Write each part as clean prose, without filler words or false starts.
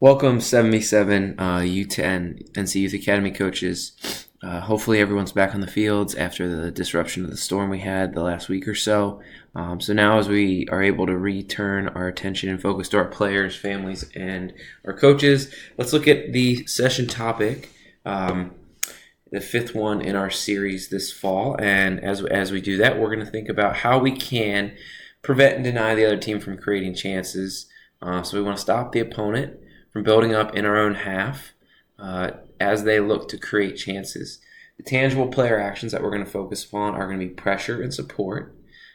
Welcome, 77 U10 NC Youth Academy coaches. Hopefully everyone's back on the fields after the disruption of the storm we had the last week or so. So now as we are able to return our attention and focus to our players, families, and our coaches, let's look at the session topic, the fifth one in our series this fall. And as we do that, we're going to think about how we can prevent and deny the other team from creating chances. So we want to stop the opponent from building up in our own half as they look to create chances. The tangible player actions that we're going to focus upon are going to be pressure and support,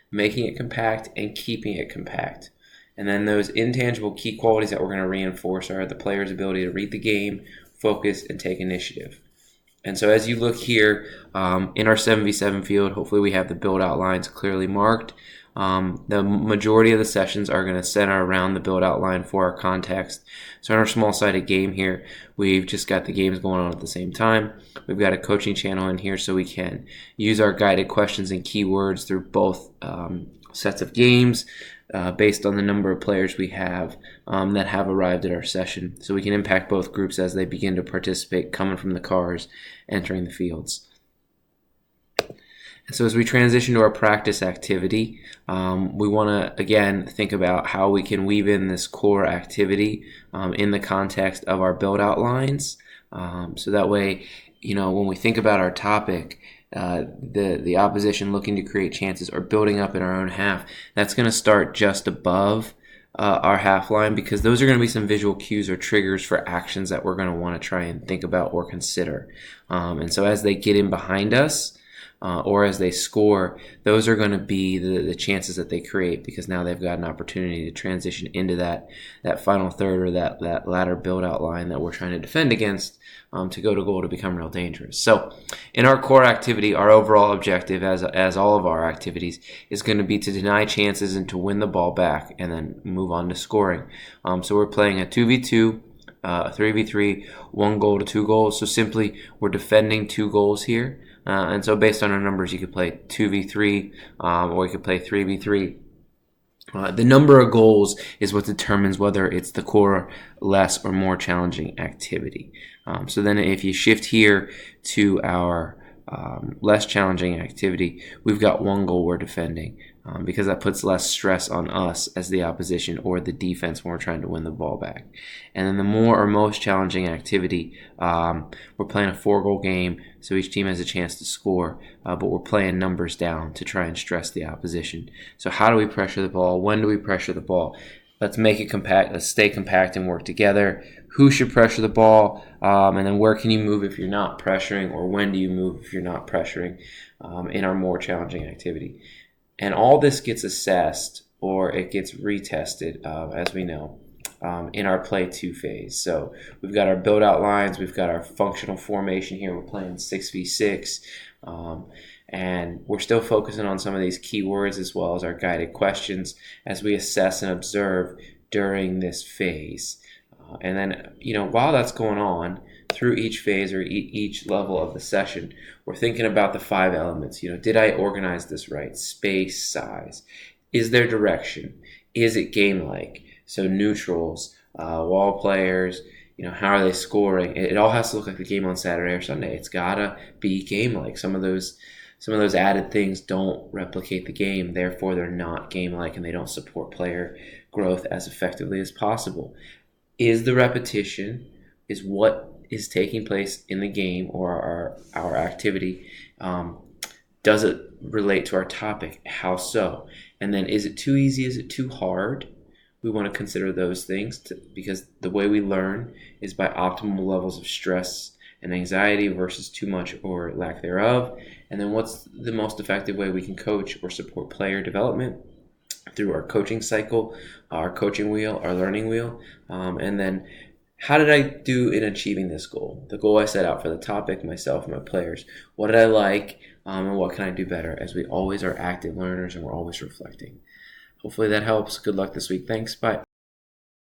making it compact, and keeping it compact. And then those intangible key qualities that we're going to reinforce are the player's ability to read the game, focus, and take initiative. And so as you look here in our 7v7 field, hopefully we have the build out lines clearly marked. The majority of the sessions are going to center around the build out line for our context. So in our small-sided game here, we've just got the games going on at the same time. We've got a coaching channel in here so we can use our guided questions and keywords through both sets of games based on the number of players we have that have arrived at our session. So we can impact both groups as they begin to participate coming from the cars, entering the fields. So as we transition to our practice activity, we want to, again, think about how we can weave in this core activity in the context of our build-out lines. So that way, when we think about our topic, the opposition looking to create chances or building up in our own half, that's going to start just above our half line, because those are going to be some visual cues or triggers for actions that we're going to want to try and think about or consider. And so as they get in behind us, or as they score, those are going to be the chances that they create, because now they've got an opportunity to transition into that final third or that latter build-out line that we're trying to defend against to go to goal to become real dangerous. So in our core activity, our overall objective, as all of our activities, is going to be to deny chances and to win the ball back and then move on to scoring. So we're playing a 2v2, a 3v3, 1 goal to 2 goals. So simply, we're defending 2 goals here. And so based on our numbers, you could play 2v3 or you could play 3v3. The number of goals is what determines whether it's the core, less, or more challenging activity. So then if you shift here to our less challenging activity, we've got 1 goal we're defending because that puts less stress on us as the opposition or the defense when we're trying to win the ball back. And then the more or most challenging activity, we're playing a 4-goal game, so each team has a chance to score, but we're playing numbers down to try and stress the opposition. So how do we pressure the ball? When do we pressure the ball? Let's make it compact. Let's stay compact and work together. Who should pressure the ball? And then where can you move if you're not pressuring, or when do you move if you're not pressuring in our more challenging activity? And all this gets assessed, or it gets retested, as we know, in our play 2 phase. So we've got our build out lines. We've got our functional formation here. We're playing 6v6. And we're still focusing on some of these keywords as well as our guided questions as we assess and observe during this phase. And then, while that's going on, through each phase or each level of the session, we're thinking about the 5 elements. Did I organize this right? Space, size. Is there direction? Is it game-like? So neutrals, wall players, how are they scoring? It all has to look like the game on Saturday or Sunday. It's got to be game-like. Some of those added things don't replicate the game, therefore they're not game-like and they don't support player growth as effectively as possible. Is the repetition, is what is taking place in the game or our activity, does it relate to our topic? How so? And then is it too easy? Is it too hard? We want to consider those things because the way we learn is by optimal levels of stress and anxiety versus too much or lack thereof. And then what's the most effective way we can coach or support player development? Through our coaching cycle, our coaching wheel, our learning wheel. And then how did I do in achieving this goal? The goal I set out for the topic, myself, and my players. What did I like, and what can I do better? As we always are active learners and we're always reflecting. Hopefully that helps. Good luck this week. Thanks. Bye.